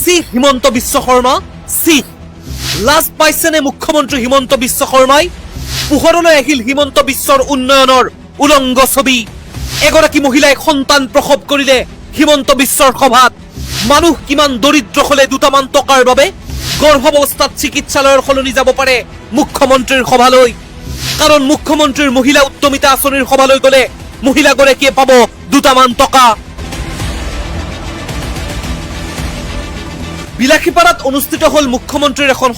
সি হিমন্ত বিশ্ব শৰ্মা সি লাজ পাইছেনে মুখ্যমন্ত্ৰী হিমন্ত বিশ্ব শৰ্মাই পোহৰলৈ আহিল হিমন্ত বিশ্বৰ উন্নয়নৰ উলংগ ছবি এগৰাকী মহিলাই সন্তান প্ৰসৱ কৰিলে হিমন্ত বিশ্বৰ সভাত মানুহ কিমান দৰিদ্ৰ হলে দুটামান টকাৰ বাবে গৰ্ভাৱস্থাত চিকিৎসালয়ৰ সলনি যাব পাৰে মুখ্যমন্ত্ৰীৰ সভালৈ কাৰণ মুখ্যমন্ত্ৰীৰ মহিলা উদ্যমিতা আঁচনিৰ সভালৈ গলে মহিলাগৰাকীয়ে পাব দুটামান টকা বিলাসীপাৰাত অনুষ্ঠিত হল মুখ্যমন্ত্ৰীৰ এখন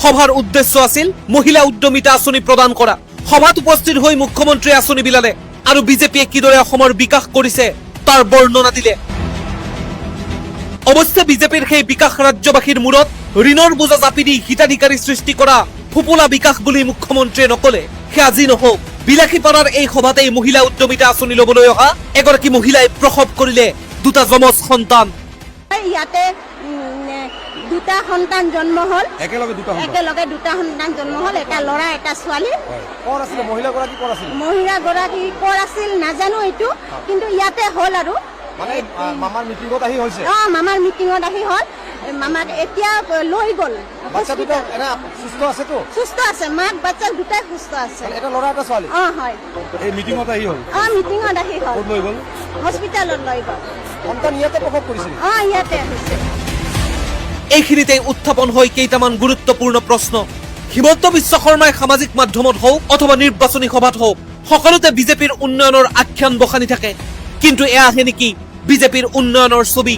সভাৰ উদ্দেশ্য আছিল মহিলা উদ্যমিতা আঁচনি প্ৰদান কৰা সভাত উপস্থিত হৈ মুখ্যমন্ত্ৰী আঁচনি বিলালে আৰু বিজেপিয়ে কিদৰে অসমৰ বিকাশ কৰিছে তাৰ বৰ্ণনা দিলে অৱশ্যে বিজেপিৰ সেই বিকাশ ৰাজ্যবাসীৰ মূৰত ঋণৰ বোজা জাপি দি হিতাধিকাৰী সৃষ্টি কৰা ফুপুলা বিকাশ বুলি মুখ্যমন্ত্ৰীয়ে নকলে সে আজি নহওক বিলাসীপাৰাৰ এই সভাতেই মহিলা উদ্যমিতা আঁচনি ল'বলৈ অহা এগৰাকী মহিলাই প্ৰসৱ কৰিলে দুটা যমজ সন্তান ইয়াতে দুটা সন্তান জন্ম হল একেলগে দুটা সন্তান জন্ম হল এটা ল'ৰা এটা ছোৱালী কোন আছিল মহিলাগৰাকী কোন আছিল মহিলাগৰাকী ক'ৰ আছিল নাজানো এইটো কিন্তু ইয়াতে হল আৰু মানে মামাৰ মিটিংত আহি হৈছে মামাৰ মিটিংত আহি হল মামাক এতিয়া লৈ গল বাচ্চা দুটা এনে সুস্থ আছে তো সুস্থ আছে মাক বাচ্চা দুটাই সুস্থ আছে এটা ল'ৰা এটা ছোৱালী হয় এই মিটিংত আহি হল মিটিংত আহি হল ক'ত লৈ গল হস্পিটালত লৈ গল সন্তান ইয়াতে প্ৰসৱ কৰিছিল ইয়াতে আহিছে এইখিনিতে উত্থাপন হয় কেইটামান গুৰুত্বপূৰ্ণ প্ৰশ্ন হিমন্ত বিশ্ব শৰ্মাই সামাজিক মাধ্যমত হওক অথবা নিৰ্বাচনী সভাত হওক সকলোতে বিজেপিৰ উন্নয়নৰ আখ্যান বখানি থাকে কিন্তু এয়া আহে নেকি বিজেপিৰ উন্নয়নৰ ছবি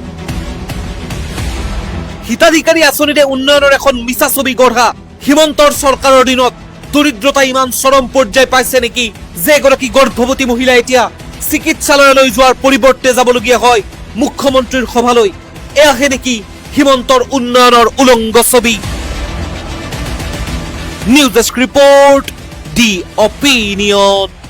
হিতাধিকাৰী আঁচনিৰে উন্নয়নৰ এখন মিছা ছবি গঢ়া হিমন্তৰ চৰকাৰৰ দিনত দৰিদ্ৰতা ইমান চৰম পৰ্যায় পাইছে নেকি যে এগৰাকী গৰ্ভৱতী মহিলা এতিয়া চিকিৎসালয়লৈ যোৱাৰ পৰিৱৰ্তে যাবলগীয়া হয় মুখ্যমন্ত্ৰীৰ সভালৈ এয়া আহে নেকি হিমন্তৰ উন্নয়নৰ উলংগ ছবি নিউজ ডেস্ক ৰিপৰ্ট দি অপিনিয়ন